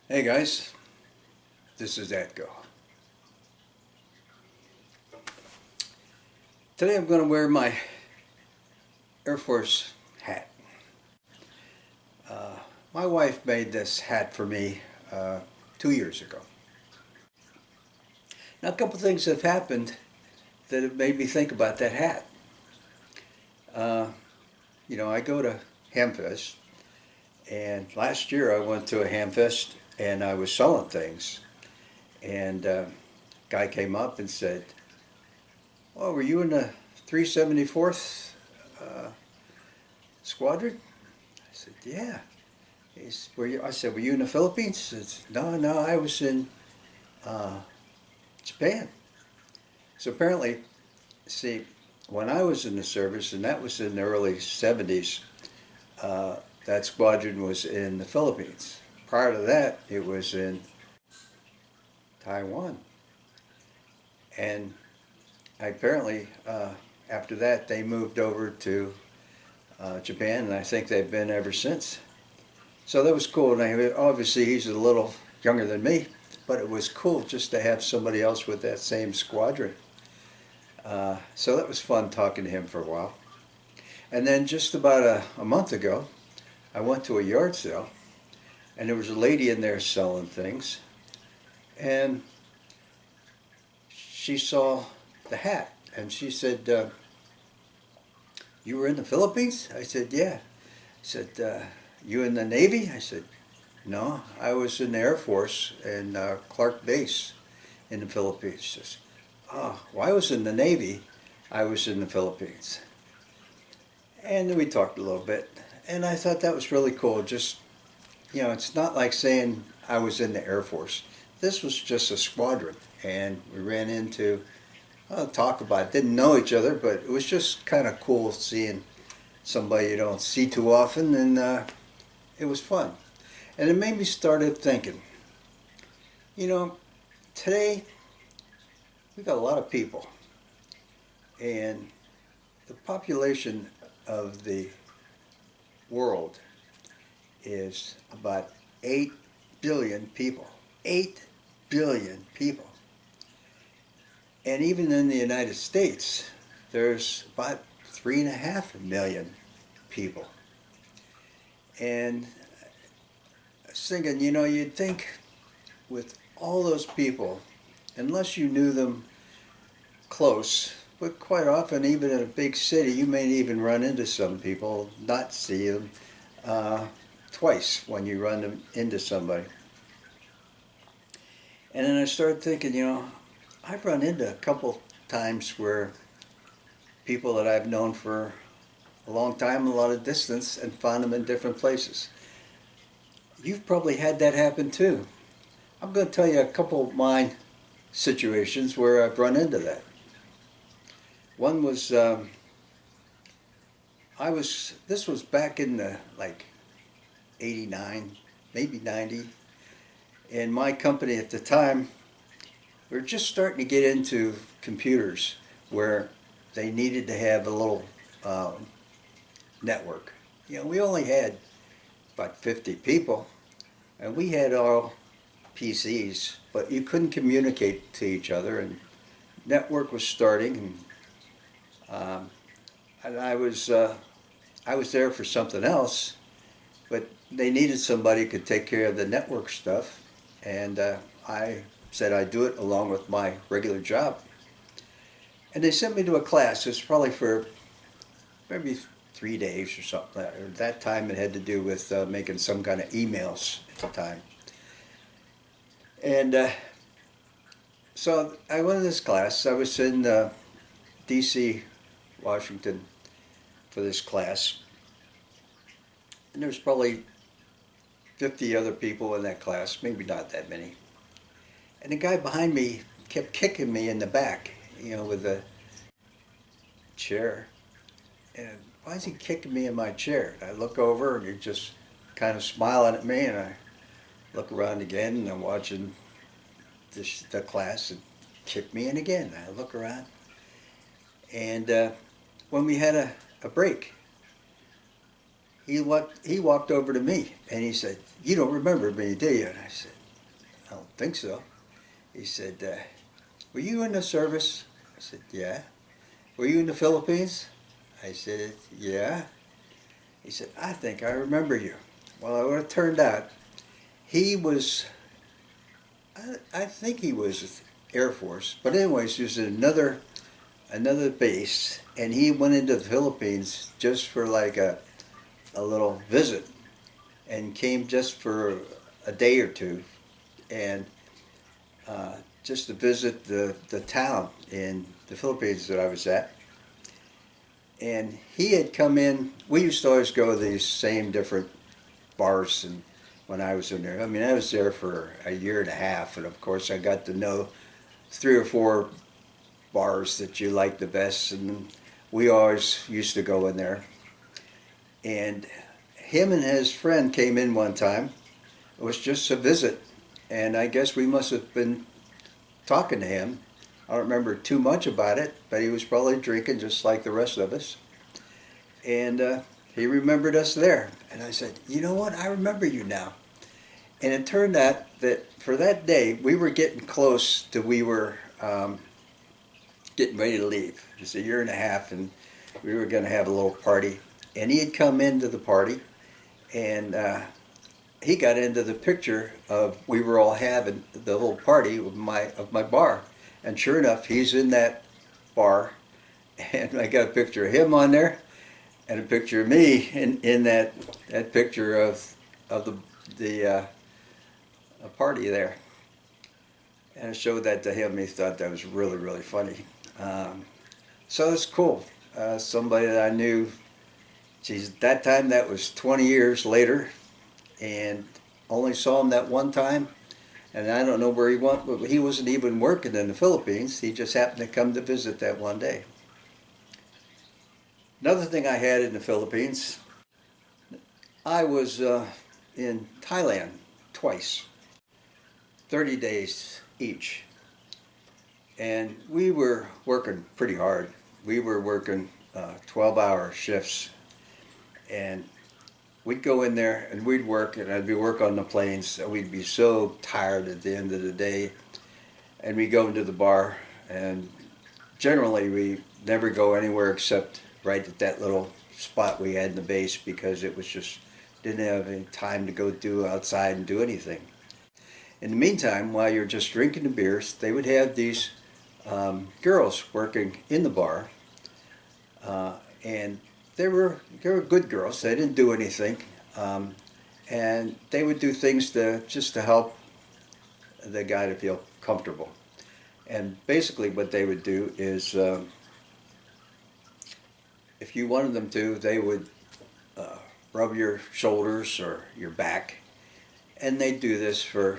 Hey guys, this is Atco. Today I'm going to wear my Air Force hat. Uh, my wife made this hat for me 2 years ago. Now a couple things have happened that have made me think about that hat. Uh, I go to Hamfest, and last year I went to a Hamfest and I was selling things, and a guy came up and said, "Oh, were you in the 374th Squadron?" I said, "Yeah." I said, "Were you in the Philippines?" He said, "No, I was in uh, Japan." So apparently, see, when I was in the service, and that was in the early 70s, that squadron was in the Philippines. Prior to that, it was in Taiwan. And apparently, after that, they moved over to Japan, and I think they've been ever since. So that was cool. And obviously, he's a little younger than me, but it was cool just to have somebody else with that same squadron. So that was fun talking to him for a while. And then just about a month ago, I went to a yard sale, and there was a lady in there selling things, and she saw the hat, and she said, "You were in the Philippines?" I said, "Yeah." She said, "You in the Navy?" I said, "No, I was in the Air Force in Clark Base in the Philippines." She says, "Oh, well, I was in the Navy. I was in the Philippines." And then we talked a little bit, and I thought that was really cool. Just, it's not like saying I was in the Air Force. This was just a squadron, and we ran into, talk about it. Didn't know each other, but it was just kind of cool seeing somebody you don't see too often, and it was fun. And it made me started thinking, you know, today we got a lot of people, and the population of the world is about 8 billion people. 8 billion people. And even in the United States, there's about 3.5 million people. And I was thinking, you'd think with all those people, unless you knew them close, but quite often, even in a big city, you may even run into some people, not see them twice when you run them into somebody. And then I started thinking, I've run into a couple times where people that I've known for a long time, a lot of distance, and found them in different places. You've probably had that happen too. I'm going to tell you a couple of mine situations where I've run into that. One was, this was back in the, like, 89, maybe 90. And my company at the time, we were just starting to get into computers where they needed to have a little network. We only had about 50 people, and we had all PCs, but you couldn't communicate to each other, and network was starting, and I was there for something else, but they needed somebody who could take care of the network stuff, and I said I'd do it along with my regular job. And they sent me to a class. It was probably for maybe 3 days or something. At that time it had to do with making some kind of emails at the time. And so I went to this class. I was in D.C., Washington, for this class. And there was probably 50 other people in that class, maybe not that many. And the guy behind me kept kicking me in the back, with a chair. And why is he kicking me in my chair? And I look over and he's just kind of smiling at me, and I look around again and I'm watching the class and kick me in again. I look around. And when we had a break, he walked over to me and he said, "You don't remember me, do you?" And I said, I don't think so. He said, were you in the service? I said, yeah. Were you in the Philippines? I said, yeah. He said, I think I remember you. Well, it turned out he was, I think he was Air Force, but anyways, he was in another base, and he went into the Philippines just for like a little visit, and came just for a day or two, and just to visit the town in the Philippines that I was at. And he had come in, we used to always go to these same different bars, and when I was in there, I mean, I was there for a year and a half, and of course I got to know 3 or 4 bars that you like the best, and we always used to go in there. And him and his friend came in one time. It was just a visit, and I guess we must have been talking to him. I don't remember too much about it, but he was probably drinking just like the rest of us. And he remembered us there. And I said, you know what, I remember you now. And it turned out that for that day, we were getting close to, we were getting ready to leave. Just a year and a half, and we were going to have a little party. And he had come into the party, and he got into the picture of, we were all having the little party of my bar. And sure enough, he's in that bar, and I got a picture of him on there, and a picture of me in that picture of the party there. And I showed that to him. He thought that was really, really funny. So it's cool. Somebody that I knew, geez, at that time, that was 20 years later, and only saw him that one time. And I don't know where he went, but he wasn't even working in the Philippines. He just happened to come to visit that one day. Another thing I had in the Philippines, I was in Thailand twice, 30 days each. And we were working pretty hard. We were working 12-hour shifts. And we'd go in there and we'd work, and I'd be work on the planes, and we'd be so tired at the end of the day. And we'd go into the bar, and generally we never go anywhere except right at that little spot we had in the base, because it was just, didn't have any time to go outside and do anything. In the meantime, while you're just drinking the beers, they would have these girls working in the bar, and they were good girls. They didn't do anything, and they would do things just to help the guy to feel comfortable. And basically, what they would do is, if you wanted them to, they would rub your shoulders or your back, and they'd do this for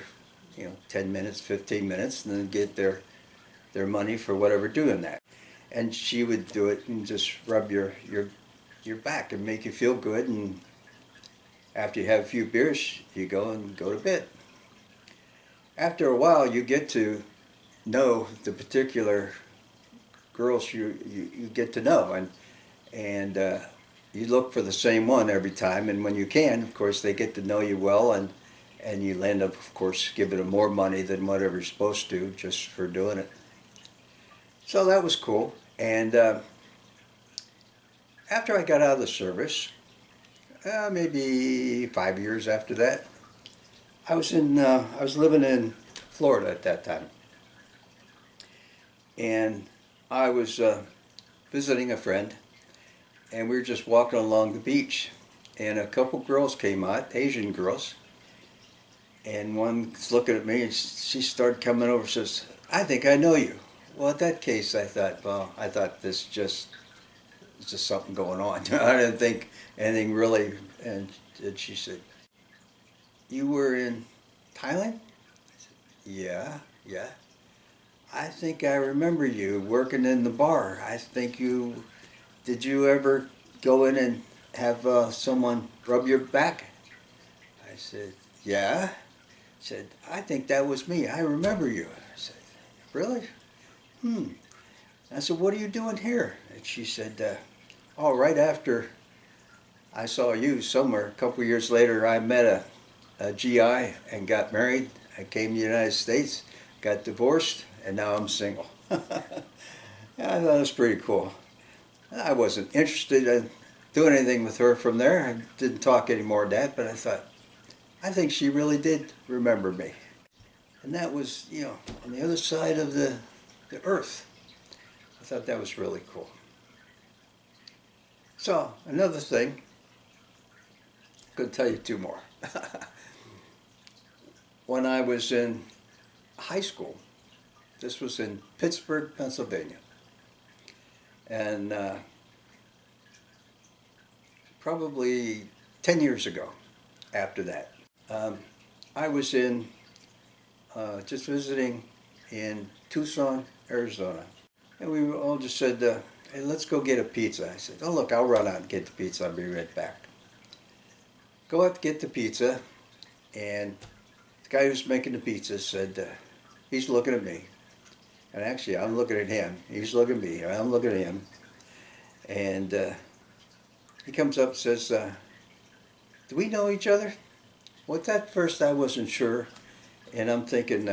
10 minutes, 15 minutes, and then get their money for whatever doing that. And she would do it and just rub your back and make you feel good, and after you have a few beers, you go to bed. After a while, you get to know the particular girls you get to know, and you look for the same one every time, and when you can, of course, they get to know you well, and you end up, of course, giving them more money than whatever you're supposed to just for doing it. So that was cool. And after I got out of the service, maybe 5 years after that, I was living in Florida at that time, and I was visiting a friend, and we were just walking along the beach, and a couple girls came out, Asian girls, and one's looking at me, and she started coming over and says, I think I know you. Well, in that case, I thought this just something going on. I didn't think anything really. And she said, you were in Thailand? I said, yeah. I think I remember you working in the bar. Did you ever go in and have someone rub your back? I said, yeah. She said, I think that was me. I remember you. I said, really? I said, what are you doing here? And she said, oh, right after I saw you somewhere, a couple of years later, I met a GI and got married, I came to the United States, got divorced, and now I'm single. Yeah, I thought it was pretty cool. I wasn't interested in doing anything with her from there. I didn't talk anymore of that, but I thought, I think she really did remember me. And that was, on the other side of the earth. I thought that was really cool. So, another thing, I'm going to tell you two more. When I was in high school, this was in Pittsburgh, Pennsylvania, and probably 10 years ago after that, I was in just visiting in Tucson, Arizona, and we all just said, hey, let's go get a pizza. I said, oh look, I'll run out and get the pizza, I'll be right back. Go out to get the pizza, and the guy who's making the pizza said, he's looking at me. And actually, I'm looking at him. He's looking at me. I'm looking at him. And he comes up and says, do we know each other? Well, at first I wasn't sure. And I'm thinking,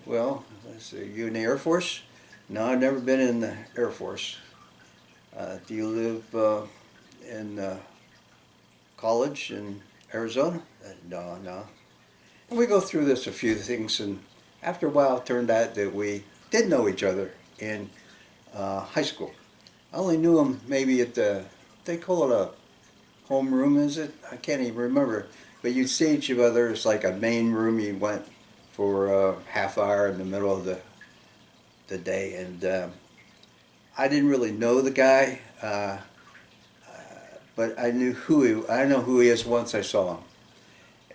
well, are you in the Air Force? No, I've never been in the Air Force. Do you live in college in Arizona? No, no. And we go through this a few things, and after a while it turned out that we did know each other in high school. I only knew him maybe at they call it a homeroom, is it? I can't even remember. But you'd see each other, it's like a main room you went for a half hour in the middle of the day. And I didn't really know the guy, but I know who he is once I saw him.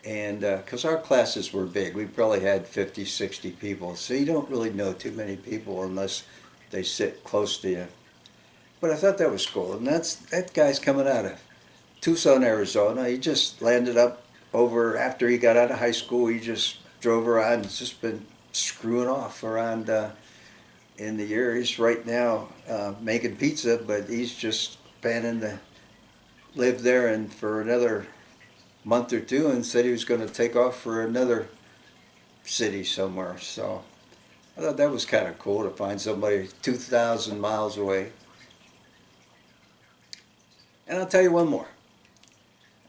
And because our classes were big, we probably had 50, 60 people, so you don't really know too many people unless they sit close to you. But I thought that was cool, and that guy's coming out of Tucson, Arizona. He just landed up over, after he got out of high school, he just drove around and just been screwing off around in the year. He's right now making pizza, but he's just planning to live there and for another month or two, and said he was going to take off for another city somewhere. So I thought that was kind of cool to find somebody 2,000 miles away. And I'll tell you one more.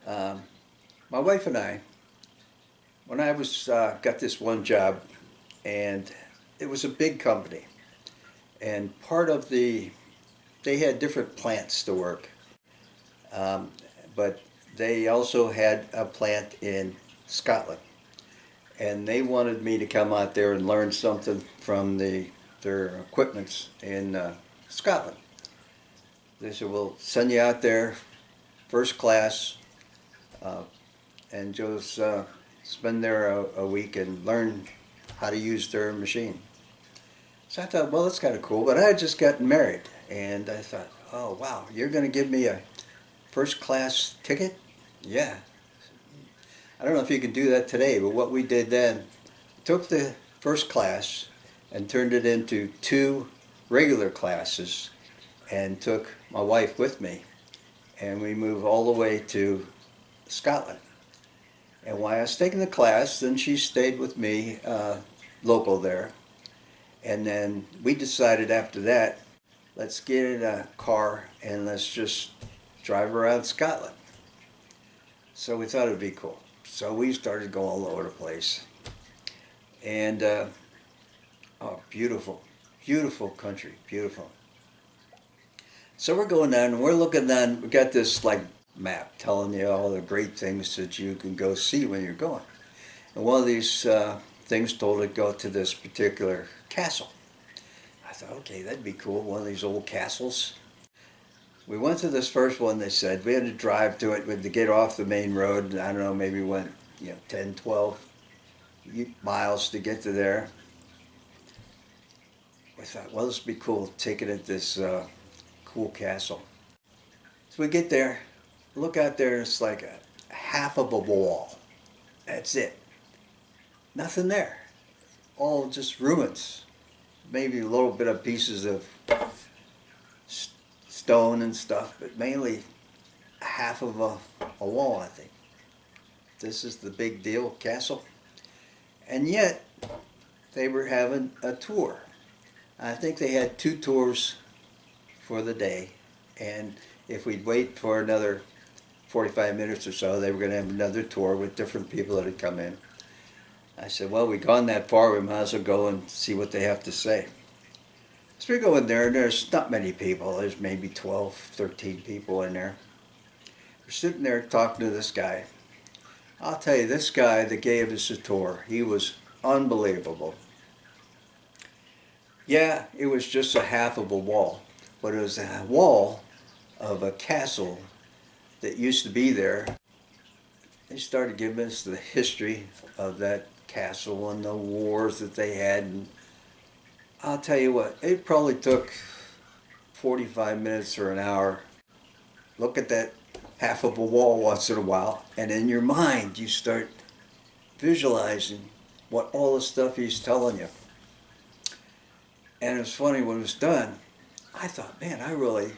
My wife and I, when I was got this one job, and it was a big company, and part of they had different plants to work, but they also had a plant in Scotland, and they wanted me to come out there and learn something from their equipments in Scotland. They said, we'll send you out there first class and just spend there a week and learn how to use their machine. So I thought, well, that's kind of cool, but I had just gotten married, and I thought, oh wow, you're going to give me a first class ticket? Yeah. I don't know if you can do that today, but what we did then, took the first class and turned it into 2 regular classes, and took my wife with me, and we moved all the way to Scotland. And while I was taking the class, then she stayed with me, local there, and then we decided after that, let's get in a car and let's just drive around Scotland. So we thought it would be cool. So we started going all over the place. And, oh, beautiful, beautiful country, beautiful. So we're going down and we're looking down, we got this like map telling you all the great things that you can go see when you're going. And one of these things told us to go to this particular castle. I thought, okay, that'd be cool, one of these old castles. We went to this first one, they said. We had to drive to it, we had to get off the main road, and I don't know, maybe went 10, 12 miles to get to there. We thought, well, this would be cool, taking it this cool castle. So we get there, look out there, it's like a half of a wall. That's it. Nothing there. All just ruins. Maybe a little bit of pieces of stone and stuff, but mainly half of a wall, I think. This is the big deal castle. And yet, they were having a tour. I think they had 2 tours for the day, and if we'd wait for another 45 minutes or so, they were going to have another tour with different people that had come in. I said, well, we've gone that far, we might as well go and see what they have to say. So we go in there, and there's not many people. There's maybe 12, 13 people in there. We're sitting there talking to this guy. I'll tell you, this guy that gave us a tour, he was unbelievable. Yeah, it was just a half of a wall, but it was a wall of a castle that used to be there. They started giving us the history of that castle and the wars that they had. And I'll tell you what, it probably took 45 minutes or an hour. Look at that half of a wall once in a while, and in your mind you start visualizing what all the stuff he's telling you. And it was funny when it was done, I thought, man, I really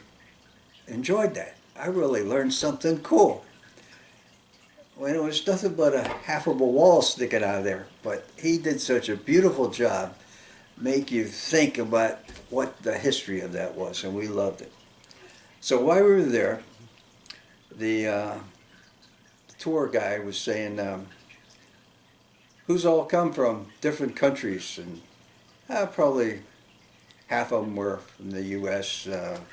enjoyed that. I really learned something cool. When it was nothing but a half of a wall sticking out of there, but he did such a beautiful job, make you think about what the history of that was, and we loved it. So while we were there, the tour guy was saying, who's all come from different countries, and probably half of them were from the U.S.,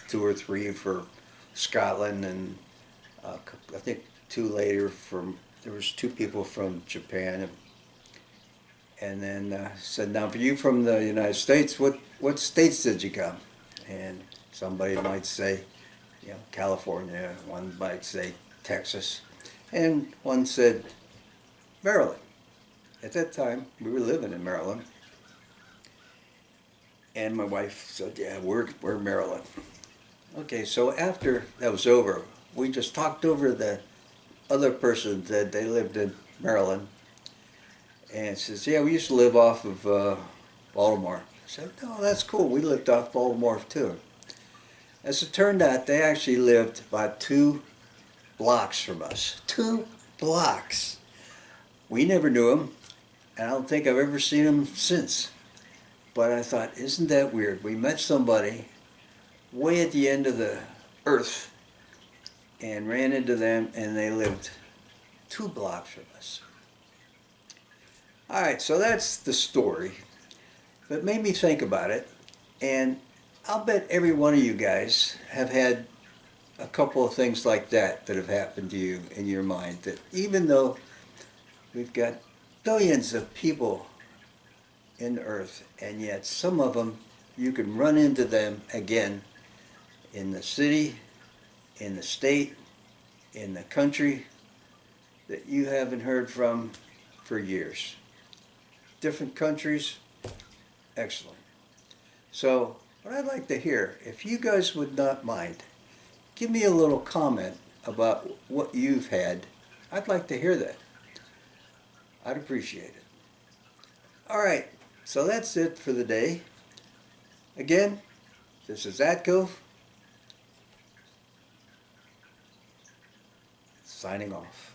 2 or 3 for Scotland, and I think 2 later there was 2 people from Japan, and then said, now for you from the United States, what states did you come? And somebody might say, California, one might say Texas, and one said Maryland. At that time, we were living in Maryland, and my wife said, yeah, we're Maryland. Okay, so after that was over, we just talked over the other person that they lived in Maryland, and says, yeah, we used to live off of Baltimore. I said, no, that's cool, we lived off Baltimore too. As it turned out, they actually lived about 2 blocks from us. 2 blocks. We never knew them, and I don't think I've ever seen them since. But I thought, isn't that weird? We met somebody way at the end of the earth and ran into them, and they lived 2 blocks from us. All right, so that's the story. But it made me think about it, and I'll bet every one of you guys have had a couple of things like that that have happened to you in your mind, that even though we've got billions of people in the earth, and yet some of them, you can run into them again in the city, in the state, in the country that you haven't heard from for years. Different countries, excellent. So what I'd like to hear, if you guys would not mind, give me a little comment about what you've had. I'd like to hear that. I'd appreciate it. All right, so that's it for the day. Again, this is Atco, signing off.